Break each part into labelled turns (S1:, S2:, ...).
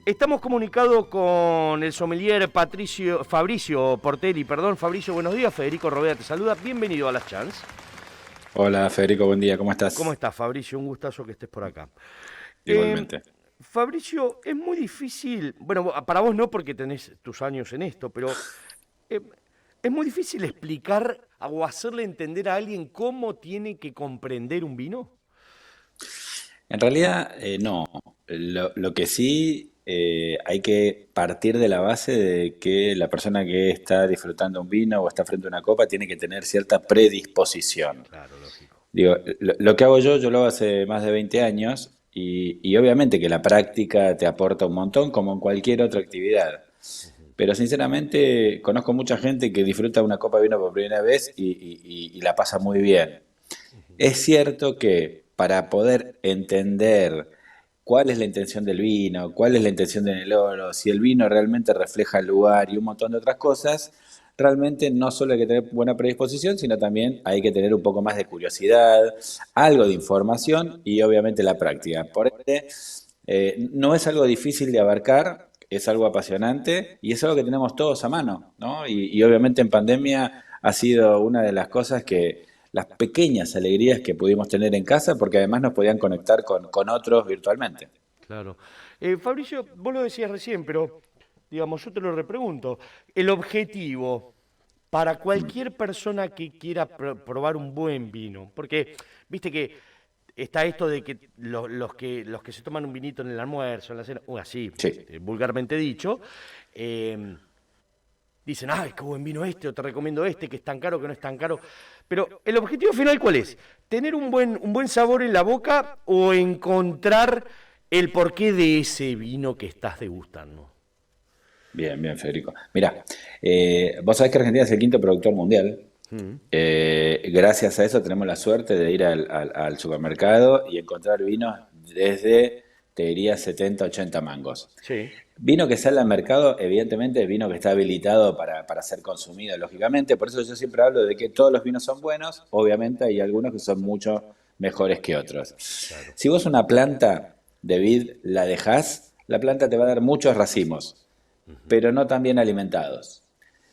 S1: Estamos comunicados con el sommelier Fabricio Portelli. Perdón, Fabricio, buenos días. Federico Robea te saluda. Bienvenido a Las Chance.
S2: Hola Federico, buen día, ¿cómo
S1: ¿Cómo
S2: estás?
S1: estás, Fabricio? Un gustazo que estés por acá. Eh,
S2: Igualmente.
S1: Fabricio, es muy difícil, bueno, para vos no porque tenés tus años en esto, pero eh, es muy difícil explicar o hacerle entender a alguien cómo tiene que comprender un vino.
S2: En realidad, no. Lo que sí hay que partir de la base de que la persona que está disfrutando un vino o está frente a una copa tiene que tener cierta predisposición.
S1: Claro, lógico.
S2: Digo, lo que hago yo lo hago hace más de 20 años y obviamente que la práctica te aporta un montón como en cualquier otra actividad.
S1: Ujú.
S2: Pero sinceramente conozco mucha gente que disfruta una copa de vino por primera vez y la pasa muy bien. Es cierto que para poder entender cuál es la intención del vino, cuál es la intención del oro, si el vino realmente refleja el lugar y un montón de otras cosas, realmente no solo hay que tener buena predisposición, sino también hay que tener un poco más de curiosidad, algo de información y obviamente la práctica. Por ende, no es algo difícil de abarcar, es algo apasionante y es algo que tenemos todos a mano, ¿no? Y obviamente en pandemia ha sido una de las cosas que las pequeñas alegrías que pudimos tener en casa, porque además nos podían conectar con otros virtualmente.
S1: Claro. Fabricio, vos lo decías recién, pero digamos, yo te lo repregunto. El objetivo para cualquier persona que quiera probar un buen vino, porque viste que está esto de que los que se toman un vinito en el almuerzo, en la cena, o así,
S2: Sí.
S1: vulgarmente dicho, eh, dicen, ay, qué buen vino este, o te recomiendo este, que es tan caro, que no es tan caro. Pero el objetivo final, ¿cuál es? ¿Tener un buen sabor en la boca o encontrar el porqué de ese vino que estás degustando?
S2: Bien, bien, Federico. Mira, vos sabés que Argentina es el quinto productor mundial.
S1: Mm.
S2: Gracias a eso tenemos la suerte de ir al supermercado y encontrar vinos desde, te diría, 70, 80 mangos.
S1: Sí.
S2: Vino que sale al mercado, evidentemente, es vino que está habilitado para ser consumido, lógicamente. Por eso yo siempre hablo de que todos los vinos son buenos. Obviamente hay algunos que son mucho mejores que otros.
S1: Claro.
S2: Si vos una planta de vid la dejás, la planta te va a dar muchos racimos,
S1: Ujú.
S2: pero no tan bien alimentados.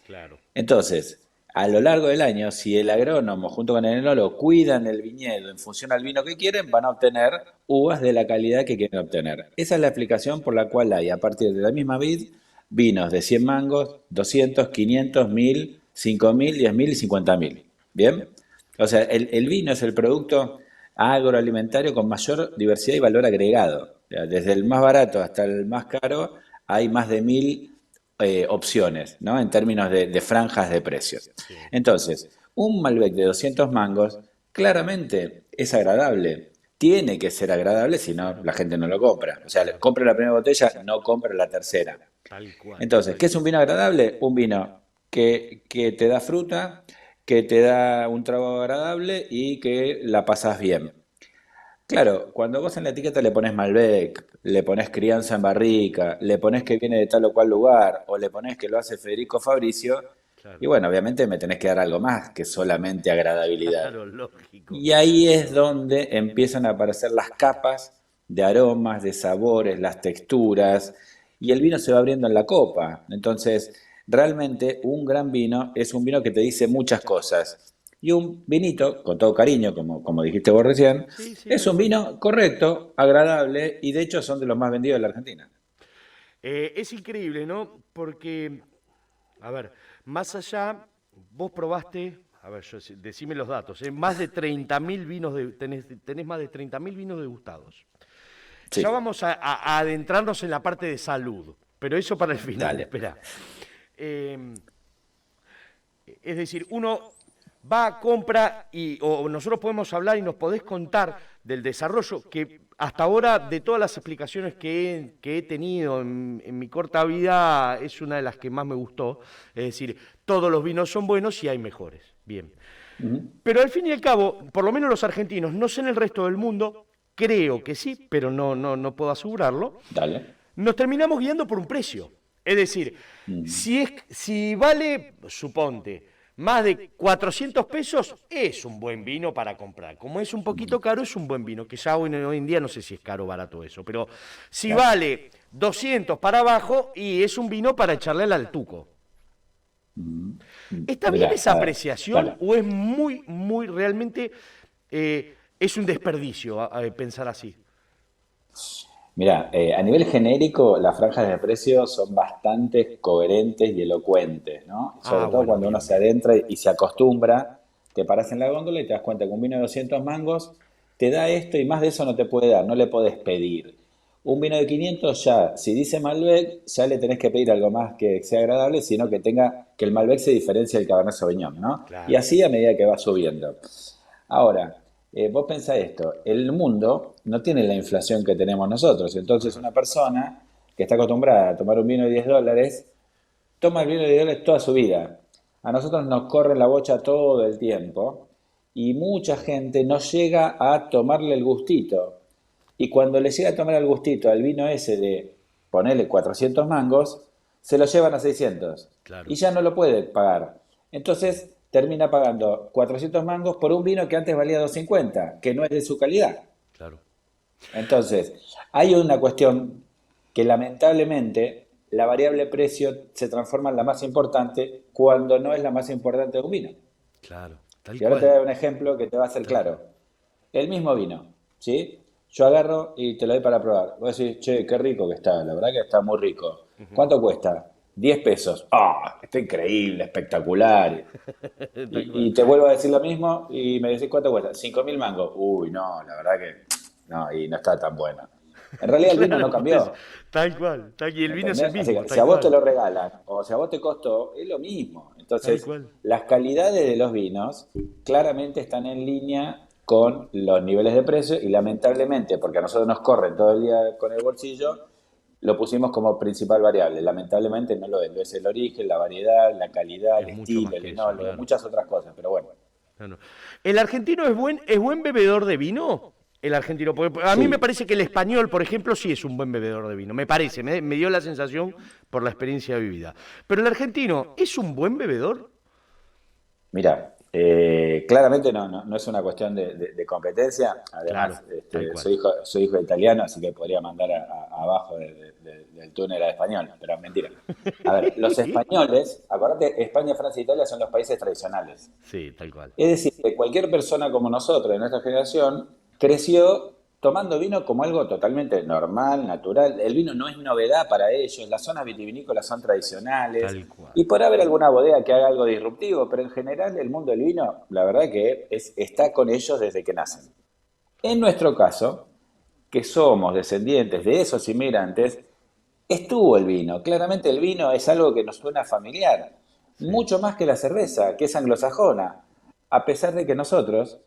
S1: Claro.
S2: Entonces, a lo largo del año, si el agrónomo junto con el enólogo cuidan el viñedo en función al vino que quieren, van a obtener uvas de la calidad que quieren obtener. Esa es la explicación por la cual hay, a partir de la misma vid, vinos de 100 mangos, 200, 500, 1000, 5000, 10.000 y 50.000. ¿Bien? O sea, el vino es el producto agroalimentario con mayor diversidad y valor agregado. O sea, desde el más barato hasta el más caro hay más de 1000 opciones, ¿no? En términos de franjas de precios.
S1: Sí.
S2: Entonces, un Malbec de 200 mangos claramente es agradable. Tiene que ser agradable, si no,
S1: Claro.
S2: la gente no lo compra. O sea,
S1: Claro.
S2: compra la primera botella, no compra la tercera.
S1: Tal cual.
S2: Entonces, ¿qué es un vino agradable? Un vino que te da fruta, que te da un trago agradable y que la pasas bien. Claro, cuando vos en la etiqueta le pones Malbec, le pones crianza en barrica, le pones que viene de tal o cual lugar, o le pones que lo hace Federico Fabricio, y
S1: Claro.
S2: bueno, obviamente me tenés que dar algo más que solamente agradabilidad.
S1: Claro, lógico.
S2: Y ahí es donde empiezan a aparecer las capas de aromas, de sabores, las texturas, y el vino se va abriendo en la copa. Entonces, realmente un gran vino es un vino que te dice muchas cosas. Y un vinito, con todo cariño, como dijiste vos recién,
S1: Sí, sí,
S2: es
S1: tal
S2: un
S1: cual.
S2: vino correcto, agradable, y de hecho son de los más vendidos de la Argentina.
S1: Es increíble, ¿no? Porque, a ver, más allá, vos probaste, a ver, decime los datos, más de 30.000 vinos, tenés más de 30.000 vinos degustados. Ya
S2: Sí,
S1: vamos a adentrarnos en la parte de salud, pero eso para el final,
S2: dale.
S1: espera. Eh, es decir, uno va, compra o nosotros podemos hablar y nos podés contar del desarrollo que hasta ahora de todas las explicaciones que he tenido en mi corta vida es una de las que más me gustó. Es decir, todos los vinos son buenos y hay mejores. Bien.
S2: Ujú.
S1: Pero al fin y al cabo, por lo menos los argentinos, no sé en el resto del mundo, creo que sí, pero no puedo asegurarlo,
S2: Dale.
S1: nos terminamos guiando por un precio. Es decir,
S2: Mm.
S1: si vale, suponte, más de 400 pesos, es un buen vino para comprar. Como es un poquito caro, es un buen vino, que ya hoy en día no sé si es caro o barato eso, pero si
S2: Claro.
S1: vale 200 para abajo, y es un vino para echarle al tuco.
S2: Mm,
S1: ¿Está bien
S2: Mirá,
S1: esa
S2: a ver,
S1: apreciación
S2: claro.
S1: o es muy realmente es un desperdicio pensar así?
S2: Mira, a nivel genérico, las franjas de precios son bastante coherentes y elocuentes, ¿no?
S1: Ah,
S2: Sobre todo
S1: bueno,
S2: cuando uno
S1: bien,
S2: se
S1: bien.
S2: adentra y se acostumbra, te paras en la góndola y te das cuenta que un vino de 200 mangos te da esto y más de eso no te puede dar, no le podés pedir. Un vino de 500 ya, si dice Malbec, ya le tenés que pedir algo más que sea agradable, sino que tenga que el Malbec se diferencie del Cabernet Sauvignon, ¿no? Y
S1: Claro.
S2: así a medida que va subiendo. Ahora, vos pensá esto, el mundo no tiene la inflación que tenemos nosotros, entonces
S1: Ajá.
S2: una persona que está acostumbrada a tomar un vino de $10, toma el vino de $10 toda su vida. A nosotros nos corre la bocha todo el tiempo y mucha gente no llega a tomarle el gustito. Y cuando le llega a tomar el gustito al vino ese de ponerle 400 mangos, se lo llevan a 600 y
S1: Claro,
S2: ya no lo puede pagar. Entonces termina pagando 400 mangos por un vino que antes valía 250, que no es de su calidad.
S1: claro.
S2: Entonces, hay una cuestión que lamentablemente la variable precio se transforma en la más importante cuando no es la más importante de un vino.
S1: Claro, tal
S2: Y ahora te voy
S1: cual,
S2: a dar un ejemplo que te va a hacer
S1: tal cual.
S2: claro. El mismo vino, ¿sí? Yo agarro y te lo doy para probar. Vos decís, che, qué rico que está, la verdad que está muy rico. ¿Cuánto cuesta? 10 pesos. ¡Ah! Está increíble, espectacular.
S1: Tal cual.
S2: Y te vuelvo a decir lo mismo y me decís cuánto cuesta. 5.000 mangos. Uy, no, la verdad que no, y no está tan bueno. En realidad el vino no
S1: Claro,
S2: cambió.
S1: tal cual. Y el vino es el
S2: ¿Entendés? Así
S1: mismo,
S2: que si
S1: tal
S2: a vos te
S1: cual.
S2: lo regalan o si a vos te costó, es lo mismo.
S1: Tal
S2: Entonces,
S1: cual.
S2: las calidades de los vinos claramente están en línea con los niveles de precio y lamentablemente, porque a nosotros nos corren todo el día con el bolsillo, lo pusimos como principal variable. Lamentablemente no lo es, lo es el origen, la variedad, la calidad,
S1: Es
S2: el
S1: mucho más
S2: estilo, el
S1: que eso,
S2: enólogo,
S1: claro.
S2: muchas otras cosas, pero bueno,
S1: Claro. ¿El argentino es buen bebedor de vino? El argentino, porque a mí me
S2: sí.
S1: parece que el español, por ejemplo, sí es un buen bebedor de vino. Me parece, me dio la sensación por la experiencia vivida. Pero el argentino, ¿es un buen bebedor?
S2: Mira, claramente no es una cuestión de competencia.
S1: Claro,
S2: Además,
S1: tal cual.
S2: soy hijo de italiano, así que podría mandar abajo del túnel a español, pero es mentira. A ver, los españoles, acordate, España, Francia e Italia son los países tradicionales.
S1: Sí, tal cual.
S2: Es decir, que cualquier persona como nosotros de nuestra generación creció tomando vino como algo totalmente normal, natural. El vino no es novedad para ellos, las zonas vitivinícolas son tradicionales
S1: Tal cual.
S2: y podrá haber alguna bodega que haga algo disruptivo, pero en general el mundo del vino, la verdad que está con ellos desde que nacen. En nuestro caso, que somos descendientes de esos inmigrantes, estuvo el vino. Claramente el vino es algo que nos suena familiar,
S1: Sí,
S2: mucho más que la cerveza, que es anglosajona, a pesar de que nosotros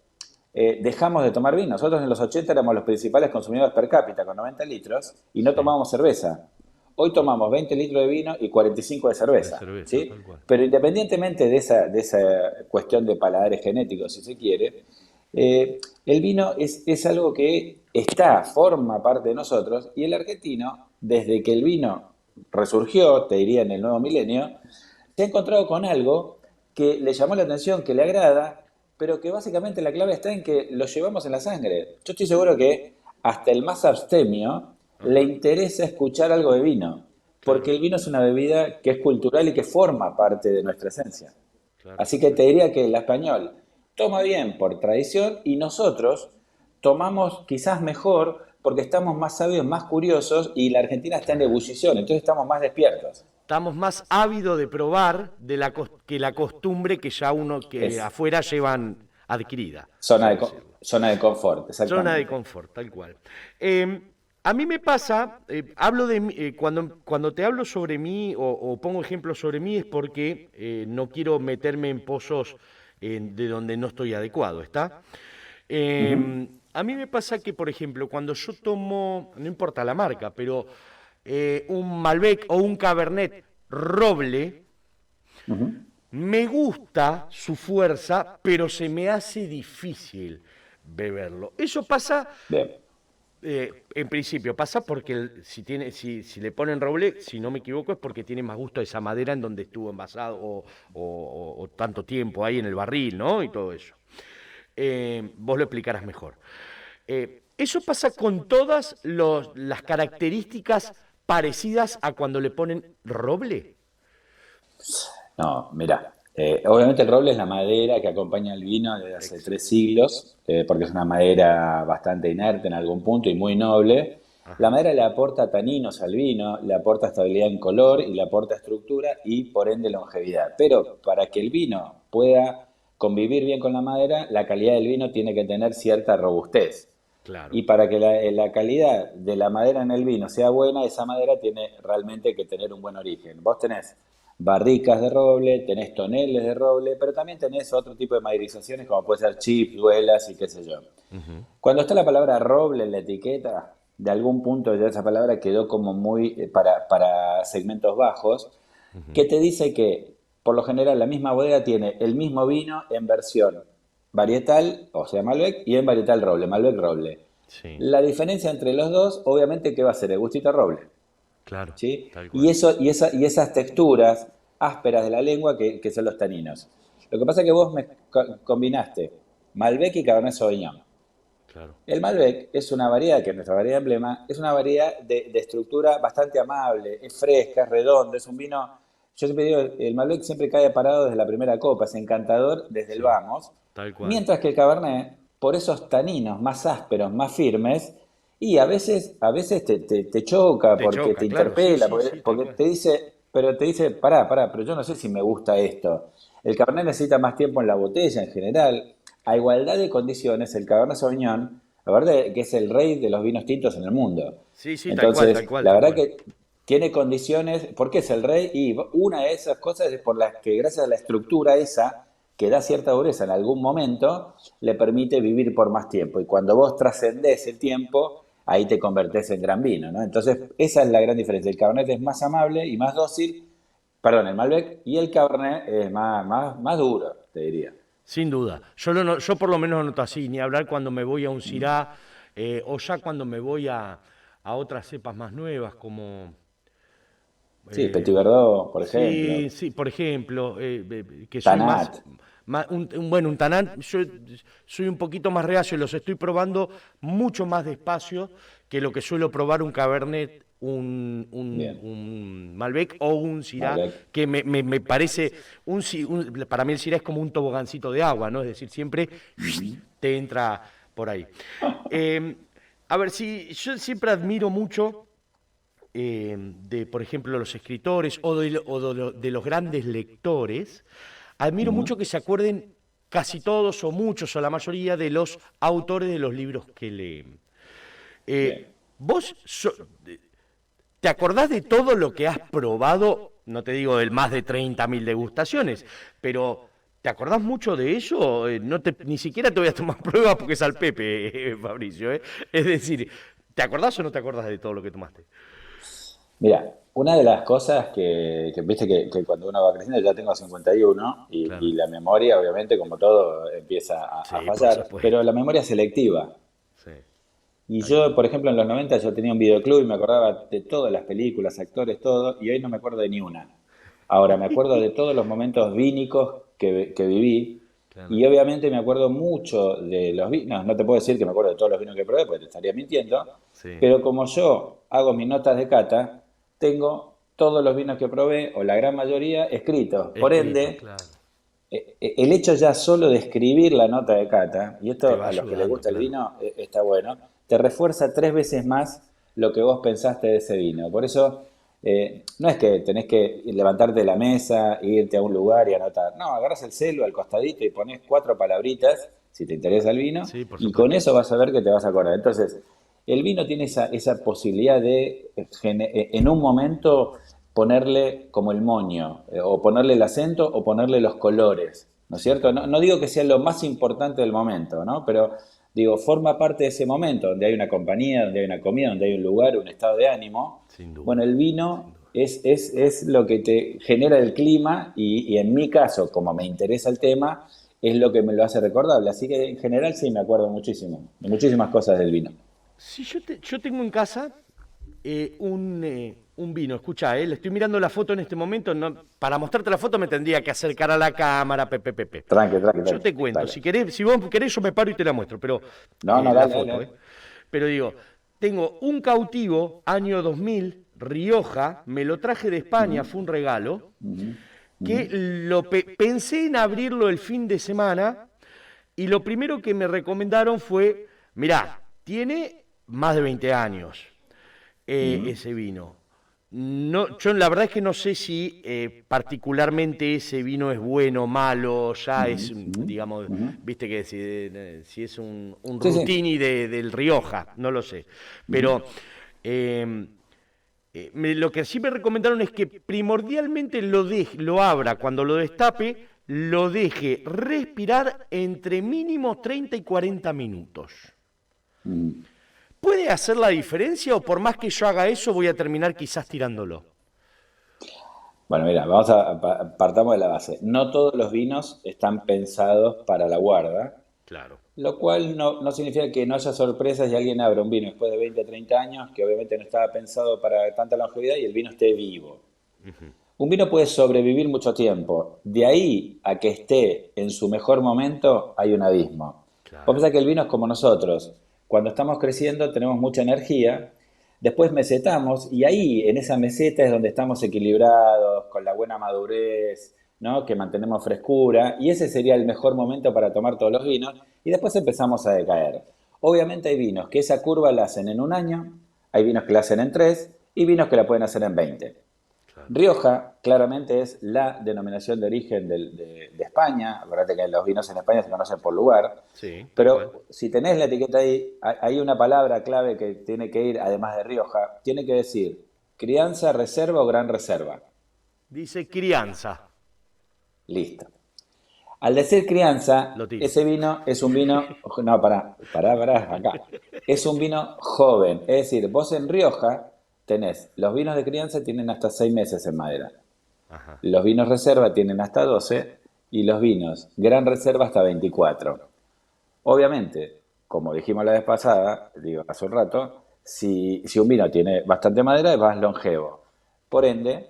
S2: dejamos de tomar vino. Nosotros en los 80 éramos los principales consumidores per cápita con 90 litros y no
S1: sí.
S2: tomábamos cerveza. Hoy tomamos 20 litros de vino y 45 de
S1: De
S2: cerveza,
S1: cerveza,
S2: ¿sí?
S1: tal cual.
S2: Pero independientemente de esa cuestión de paladares genéticos, si se quiere, el vino es algo que forma parte de nosotros y el argentino, desde que el vino resurgió, te diría en el nuevo milenio, se ha encontrado con algo que le llamó la atención, que le agrada, pero que básicamente la clave está en que lo llevamos en la sangre. Yo estoy seguro que hasta el más abstemio le
S1: Ajá,
S2: interesa escuchar algo de vino, porque
S1: claro,
S2: el vino es una bebida que es cultural y que forma parte de nuestra esencia.
S1: claro,
S2: Así que
S1: tal
S2: te
S1: cual.
S2: diría que el español toma bien por tradición y nosotros tomamos quizás mejor porque estamos más sabios, más curiosos y la Argentina está en
S1: Claro.
S2: ebullición, entonces estamos más despiertos.
S1: Estamos más ávidos de probar que la costumbre que ya uno que
S2: Es
S1: afuera llevan adquirida, por decirlo.
S2: zona de confort,
S1: Zona de
S2: exactamente.
S1: confort, tal cual. A mí me pasa, hablo de cuando te hablo sobre mí o pongo ejemplos sobre mí es porque no quiero meterme en pozos de donde no estoy adecuado, ¿está?
S2: Ujú,
S1: A mí me pasa que, por ejemplo, cuando yo tomo, no importa la marca, pero un Malbec o un Cabernet Roble,
S2: ujú.
S1: me gusta su fuerza, pero se me hace difícil beberlo. Eso pasa
S2: Bien.
S1: En principio pasa porque si le ponen roble, si no me equivoco, es porque tiene más gusto esa madera en donde estuvo envasado o tanto tiempo ahí en el barril, ¿no? Y todo eso. Vos lo explicarás mejor. Eso pasa con todas las características parecidas a cuando le ponen roble.
S2: No, mira, obviamente el roble es la madera que acompaña al vino desde hace
S1: Ex-
S2: 3 siglos, porque es una madera bastante inerte en algún punto y muy noble. La
S1: Ajá,
S2: madera le aporta taninos al vino, le aporta estabilidad en color y le aporta estructura y por ende longevidad. Pero para que el vino pueda convivir bien con la madera, la calidad del vino tiene que tener cierta robustez.
S1: claro.
S2: Y para que la calidad de la madera en el vino sea buena, esa madera tiene realmente que tener un buen origen. Vos tenés barricas de roble, tenés toneles de roble, pero también tenés otro tipo de maderizaciones como puede ser chips, duelas y qué sé yo.
S1: Ujú.
S2: Cuando está la palabra roble en la etiqueta, de algún punto ya esa palabra quedó como muy para segmentos bajos, que te dice que por lo general la misma bodega tiene el mismo vino en versión varietal, o sea Malbec, y en varietal roble, Malbec roble.
S1: Sí,
S2: La diferencia entre los dos, obviamente, ¿qué va a ser? El gustito roble.
S1: claro,
S2: ¿Sí?
S1: tal
S2: Y,
S1: cual.
S2: y esas texturas ásperas de la lengua que son los taninos. Lo que pasa es que vos me combinaste Malbec y Cabernet Sauvignon.
S1: Claro.
S2: El Malbec es una variedad, que es nuestra variedad emblema, es una variedad de estructura bastante amable, es fresca, es redondo, es un vino, yo siempre digo, el Malbec siempre cae parado desde la primera copa, es encantador desde el
S1: Sí,
S2: vamos,
S1: tal cual.
S2: mientras que el Cabernet, por esos taninos más ásperos, más firmes, y a veces te choca,
S1: Te
S2: porque te
S1: choca, claro, sí,
S2: interpela,
S1: sí,
S2: porque,
S1: sí, tal
S2: porque
S1: cual.
S2: te dice, pero te dice, pará, pero yo no sé si me gusta esto. El Cabernet necesita más tiempo en la botella en general. A igualdad de condiciones, el Cabernet Sauvignon, la verdad es que es el rey de los vinos tintos en el mundo.
S1: Sí, sí, tal cual, tal
S2: Entonces,
S1: cual,
S2: la
S1: tal
S2: verdad
S1: cual.
S2: que tiene condiciones, ¿por qué es el rey? Y una de esas cosas es por las que gracias a la estructura esa, que da cierta dureza en algún momento, le permite vivir por más tiempo. Y cuando vos trascendés el tiempo, ahí te convertés en gran vino, ¿no? Entonces, esa es la gran diferencia. El Cabernet es más amable y más dócil, perdón, el Malbec, y el Cabernet es más duro, te diría.
S1: Sin duda. Yo por lo menos lo noto así, ni hablar cuando me voy a un Syrah o ya cuando me voy a otras cepas más nuevas como
S2: Sí,
S1: eh,
S2: Petit Verdot, por
S1: sí,
S2: ejemplo,
S1: sí, por ejemplo, que soy
S2: Tanat.
S1: bueno, un Tanat, yo soy un poquito más reacio, los estoy probando mucho más despacio que lo que suelo probar un Cabernet,
S2: Bien,
S1: un Malbec o un Syrah,
S2: Malbec.
S1: que me parece, para mí el Syrah es como un tobogancito de agua, ¿no? Es decir, siempre te entra por ahí. Eh, a ver, si yo siempre admiro mucho de, por ejemplo, los escritores o de los grandes lectores, admiro mucho que se acuerden casi todos o muchos o la mayoría de los autores de los libros que leen.
S2: Bien.
S1: ¿Vos te acordás de todo lo que has probado? No te digo del más de 30.000 degustaciones, pero ¿te acordás mucho de eso? Ni siquiera te voy a tomar pruebas porque es al Pepe, Fabricio. Es decir, ¿te acordás o no te acordás de todo lo que tomaste?
S2: Mira, una de las cosas que viste que cuando uno va creciendo, ya tengo 51
S1: Claro.
S2: y la memoria, obviamente, como todo, empieza a
S1: Sí, por
S2: fallar, pero
S1: supuesto.
S2: la memoria es selectiva.
S1: Sí,
S2: Y
S1: tal
S2: yo,
S1: cual.
S2: por ejemplo, en los 90 yo tenía un videoclub y me acordaba de todas las películas, actores, todo, y hoy no me acuerdo de ni una. Ahora, me acuerdo de todos los momentos vínicos que viví,
S1: Claro.
S2: y obviamente me acuerdo mucho de los vinos, no te puedo decir que me acuerdo de todos los vinos que probé, porque te estaría mintiendo,
S1: Sí.
S2: pero como yo hago mis notas de cata, tengo todos los vinos que probé, o la gran mayoría, escritos. Por
S1: Escrito,
S2: ende,
S1: claro.
S2: el hecho ya solo de escribir la nota de cata, y
S1: Te
S2: esto
S1: va
S2: a los que les
S1: ayudando,
S2: gusta el
S1: claro.
S2: vino está bueno, te refuerza 3 veces más lo que vos pensaste de ese vino. Por eso, no es que tenés que levantarte de la mesa, e irte a un lugar y anotar. No, agarras el celu al costadito y pones 4 palabritas, si te interesa el vino,
S1: Sí, por
S2: y con
S1: supuesto.
S2: eso vas a ver que te vas a acordar. Entonces, el vino tiene esa posibilidad de, en un momento, ponerle como el moño, o ponerle el acento, o ponerle los colores, ¿no es
S1: Sí,
S2: cierto?
S1: tal
S2: No,
S1: cual.
S2: no digo que sea lo más importante del momento, ¿no? Pero digo, forma parte de ese momento, donde hay una compañía, donde hay una comida, donde hay un lugar, un estado de ánimo.
S1: Sin
S2: Bueno,
S1: duda,
S2: el
S1: sin
S2: vino
S1: duda.
S2: es lo que te genera el clima y en mi caso, como me interesa el tema, es lo que me lo hace recordable. Así que en general sí me acuerdo muchísimo, de muchísimas cosas del vino.
S1: Si yo tengo en casa un vino, escucha, le estoy mirando la foto en este momento, para mostrarte la foto me tendría que acercar a la cámara, pepe.
S2: Tranqui, tranqui,
S1: Yo
S2: tranqui.
S1: te cuento,
S2: Dale.
S1: si vos querés yo me paro y te la muestro, pero
S2: No, no,
S1: la
S2: dale, dale,
S1: foto,
S2: dale.
S1: Pero digo, tengo un cautivo, año 2000, Rioja, me lo traje de España, fue un regalo,
S2: Ujú,
S1: que
S2: ujú,
S1: pensé en abrirlo el fin de semana y lo primero que me recomendaron fue, mirá, tiene más de 20 años
S2: ujú,
S1: ese vino. No, yo la verdad es que no sé si particularmente ese vino es bueno o malo, ya
S2: ujú,
S1: es,
S2: ujú,
S1: digamos,
S2: ujú.
S1: viste que si es un
S2: Sí, sí.
S1: Rutini del Rioja, no lo sé.
S2: Ujú.
S1: Pero eh, lo que sí me recomendaron es que primordialmente lo abra, cuando lo destape, lo deje respirar entre mínimo 30 y 40 minutos.
S2: Ujú.
S1: ¿Puede hacer la diferencia o por más que yo haga eso voy a terminar quizás tirándolo?
S2: Bueno, mira, partamos de la base. No todos los vinos están pensados para la guarda,
S1: Claro.
S2: lo cual no significa que no haya sorpresas y alguien abra un vino después de 20 o 30 años que obviamente no estaba pensado para tanta longevidad y el vino esté vivo. Un vino puede sobrevivir mucho tiempo. De ahí a que esté en su mejor momento hay un abismo. Vos
S1: Claro.
S2: pensás que el vino es como nosotros. Cuando estamos creciendo tenemos mucha energía, después mesetamos y ahí en esa meseta es donde estamos equilibrados, con la buena madurez, ¿no? Que mantenemos frescura y ese sería el mejor momento para tomar todos los vinos y después empezamos a decaer. Obviamente hay vinos que esa curva la hacen en un año, hay vinos que la hacen en 3 y vinos que la pueden hacer en 20.
S1: Claro.
S2: Rioja claramente es la denominación de origen de España. Acuérdate que los vinos en España se conocen por lugar.
S1: Sí, tal cual.
S2: Pero si tenés la etiqueta ahí, hay una palabra clave que tiene que ir, además de Rioja, tiene que decir crianza, reserva o gran reserva.
S1: Dice crianza.
S2: Listo. Al decir crianza,
S1: Lo tiro.
S2: ese vino es un vino, no, pará, acá. Es un vino joven. Es decir, vos en Rioja tenés, los vinos de crianza tienen hasta 6 meses en madera.
S1: Ajá.
S2: Los vinos reserva tienen hasta 12 y los vinos gran reserva hasta 24. Obviamente, como dijimos la vez pasada, digo hace un rato, si un vino tiene bastante madera es más longevo. Por ende,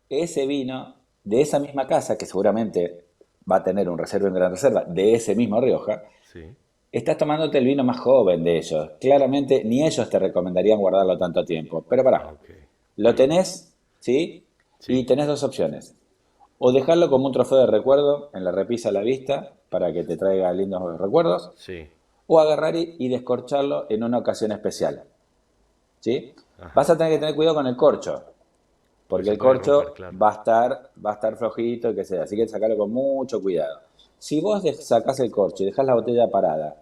S2: ese vino de esa misma casa, que seguramente va a tener un reserva en gran reserva de ese mismo Rioja,
S1: Sí.
S2: estás tomándote el vino más joven de ellos. Claramente ni ellos te recomendarían guardarlo tanto tiempo. Pero
S1: Ah,
S2: pará,
S1: ok.
S2: lo tenés, ¿sí? Y
S1: Sí.
S2: tenés dos opciones. O dejarlo como un trofeo de recuerdo en la repisa a la vista para que te traiga lindos recuerdos.
S1: Sí.
S2: O agarrar y descorcharlo en una ocasión especial. ¿Sí? Vas
S1: Ajá.
S2: a tener que tener cuidado con el corcho.
S1: Porque
S2: Porque
S1: se
S2: el
S1: puede romper,
S2: corcho
S1: claro.
S2: va a estar flojito y que sea. Así que sacarlo con mucho cuidado. Si vos sacás el corcho y dejás la botella parada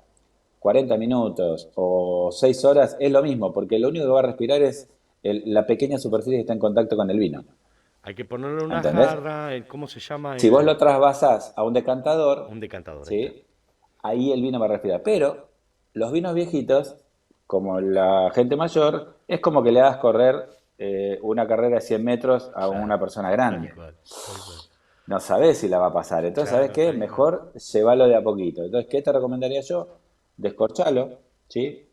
S2: 40 minutos o 6 horas, es lo mismo, porque lo único que va a respirar es la pequeña superficie que está en contacto con el vino.
S1: Hay que ponerle una
S2: ¿Entendés?
S1: jarra, ¿cómo se llama?
S2: Si vos lo trasvasás a un decantador,
S1: Un decantador, ahí está.
S2: ¿sí? Ahí el vino va a respirar. Pero los vinos viejitos, como la gente mayor, es como que le das correr una carrera de 100 metros a
S1: Claro.
S2: una persona
S1: Tal
S2: grande.
S1: cual. Tal cual.
S2: No sabés si la va a pasar. Entonces, ¿sabés
S1: Claro,
S2: qué?
S1: tal cual.
S2: Mejor llevarlo de a poquito. Entonces, ¿qué te recomendaría yo? Descorchalo, ¿sí?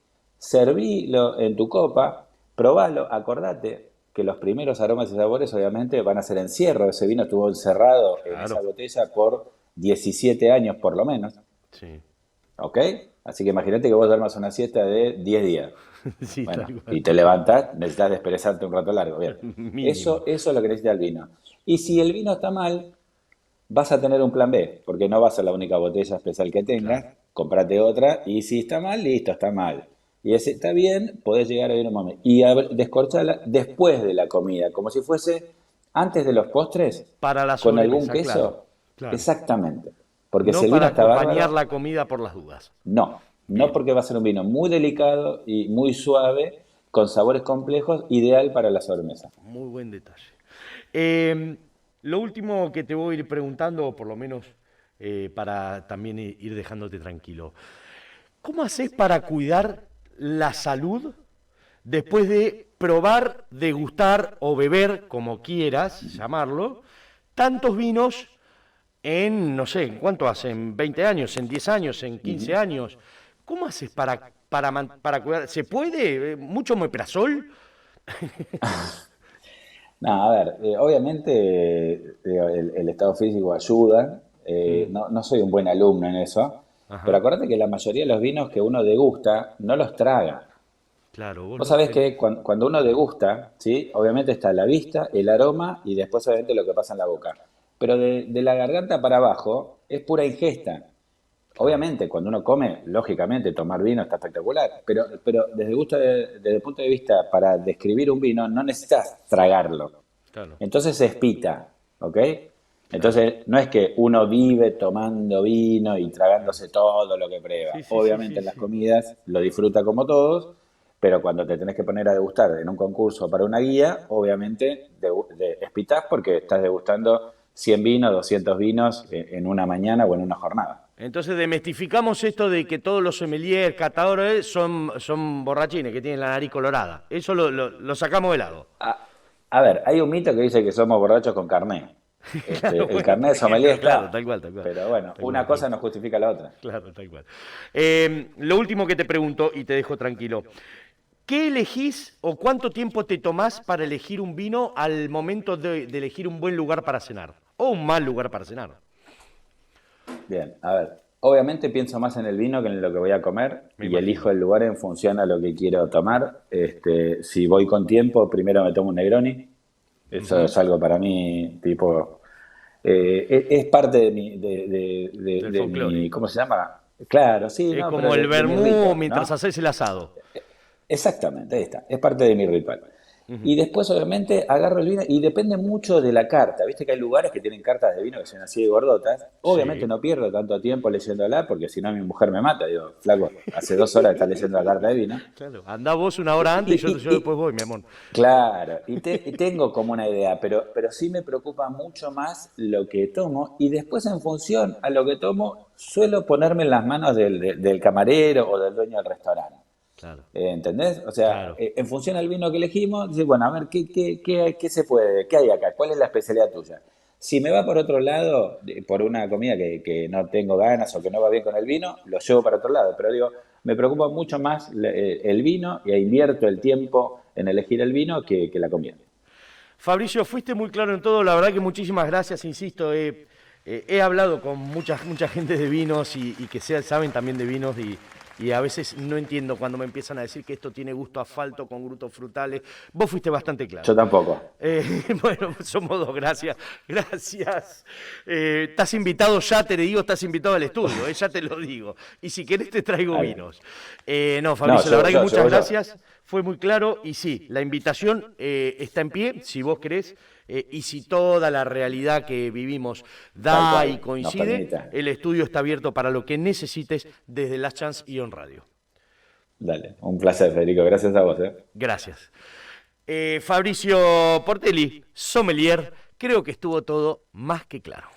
S2: Servílo en tu copa, probalo, acordate que los primeros aromas y sabores obviamente van a ser encierro. Ese vino estuvo encerrado en esa
S1: Claro.
S2: botella por 17 años por lo menos,
S1: Sí.
S2: ¿ok? Así que imagínate que vos duermas una siesta de 10 días.
S1: Sí,
S2: Bueno,
S1: tal cual.
S2: y te levantás, necesitas desperezarte un rato largo, bien.
S1: Mínimo.
S2: Eso es lo que necesita el vino. Y si el vino está mal, vas a tener un plan B, porque no va a ser la única botella especial que
S1: Claro.
S2: tengas, comprate otra, y si está mal, listo, está mal. Y si está bien, podés llegar a ir un momento. Y descorcharla después de la comida, como si fuese antes de los postres,
S1: Para la
S2: con algún
S1: sobremesa, claro.
S2: queso.
S1: Claro.
S2: Exactamente. Porque si
S1: No
S2: el vino
S1: para
S2: está
S1: acompañar
S2: bárbaro,
S1: la comida por las dudas.
S2: no
S1: Bien.
S2: porque va a ser un vino muy delicado y muy suave, con sabores complejos, ideal para la sobremesa.
S1: Muy buen detalle. Eh, lo último que te voy a ir preguntando, o por lo menos para también ir dejándote tranquilo. ¿Cómo haces para cuidar la salud después de probar, degustar o beber, como quieras llamarlo, tantos vinos en, no sé, ¿en cuánto hace? ¿En 20 años? ¿En 10 años? ¿En 15 años? ¿Cómo haces para para cuidar? ¿Se puede? ¿Mucho omeprazol?
S2: No, a ver, obviamente el estado físico ayuda. No soy un buen alumno en eso, pero
S1: Ajá.
S2: acuérdate que la mayoría de los vinos que uno degusta no los traga.
S1: Claro, vos
S2: Vos
S1: no.
S2: sabés que cuando uno degusta, ¿sí? Obviamente está la vista, el aroma y después obviamente lo que pasa en la boca. Pero de la garganta para abajo es pura ingesta.
S1: Claro,
S2: Obviamente, cuando uno come, lógicamente tomar vino está espectacular, pero desde el punto de vista para describir un vino no necesitas tragarlo.
S1: claro,
S2: Entonces se espita, ¿ok?
S1: claro.
S2: Entonces no es que uno vive tomando vino y tragándose todo lo que prueba.
S1: Sí, sí, sí,
S2: Obviamente
S1: sí,
S2: en las
S1: sí.
S2: comidas lo disfruta como todos, pero cuando te tenés que poner a degustar en un concurso para una guía, obviamente espitás porque estás degustando 100 vinos, 200 vinos en una mañana o en una jornada.
S1: Entonces demestificamos esto de que todos los sommeliers, catadores, son borrachines, que tienen la nariz colorada. Eso lo sacamos de lado.
S2: A ver, hay un mito que dice que somos borrachos con carné.
S1: Claro,
S2: El
S1: bueno,
S2: carné
S1: por
S2: de sommelier
S1: ejemplo, claro,
S2: está,
S1: tal cual, tal cual.
S2: pero bueno,
S1: Tal
S2: una
S1: cual, tal
S2: cosa
S1: cual.
S2: no justifica la otra.
S1: Claro, tal cual. Lo último que te pregunto, y te dejo tranquilo. ¿Qué elegís o cuánto tiempo te tomás para elegir un vino al momento de elegir un buen lugar para cenar? O un mal lugar para cenar.
S2: Bien, a ver, obviamente pienso más en el vino que en lo que voy a comer
S1: Me
S2: y elijo
S1: imagino.
S2: el lugar en función a lo que quiero tomar. Si voy con tiempo, primero me tomo un Negroni. Eso
S1: Ujú.
S2: es algo para mí, tipo, es parte de
S1: Del
S2: de
S1: folclore.
S2: mi, ¿cómo se llama? Claro, sí,
S1: Es
S2: no, pero
S1: como el
S2: de mi
S1: vermú
S2: rito,
S1: mientras
S2: ¿no?
S1: haces el asado.
S2: Exactamente, ahí está, es parte de mi ritual.
S1: Ujú.
S2: Y después, obviamente, agarro el vino y depende mucho de la carta. Viste que hay lugares que tienen cartas de vino que son así de gordotas. Obviamente
S1: Sí.
S2: no pierdo tanto tiempo leyéndola porque si no mi mujer me mata. Digo, flaco, hace 2 horas que estás leyendo la carta de vino.
S1: Claro. Andá vos una hora antes y
S2: Y,
S1: yo después voy, mi amor.
S2: claro, y tengo como una idea, pero sí me preocupa mucho más lo que tomo y después en función a lo que tomo suelo ponerme en las manos del camarero o del dueño del restaurante.
S1: Claro,
S2: ¿Entendés? O sea,
S1: claro.
S2: en función al vino que elegimos, decir, bueno, a ver, ¿qué se puede? ¿Qué hay acá? ¿Cuál es la especialidad tuya? Si me va por otro lado, por una comida que no tengo ganas o que no va bien con el vino, lo llevo para otro lado. Pero digo, me preocupa mucho más el vino y invierto el tiempo en elegir el vino que la comida.
S1: Fabricio, fuiste muy claro en todo, la verdad que muchísimas gracias, insisto, he hablado con mucha gente de vinos y que saben también de vinos y a veces no entiendo cuando me empiezan a decir que esto tiene gusto a asfalto con frutos frutales. Vos fuiste bastante claro.
S2: Yo tampoco.
S1: Bueno, somos dos, gracias, gracias. Estás invitado ya, te digo, estás invitado al estudio, ya te lo digo. Y si querés te traigo
S2: Ahí.
S1: vinos. No,
S2: No,
S1: Fabricio, la verdad que muchas
S2: llevo yo.
S1: gracias, fue muy claro y sí, la invitación está en pie, si vos querés, y si toda la realidad que vivimos
S2: Tal
S1: da y
S2: cual, nos
S1: coincide,
S2: permita.
S1: el estudio está abierto para lo que necesites desde Last Chance y On Radio.
S2: Dale, un placer, Federico. Gracias a vos, ¿eh?
S1: Gracias. Fabricio Portelli, sommelier, creo que estuvo todo más que claro.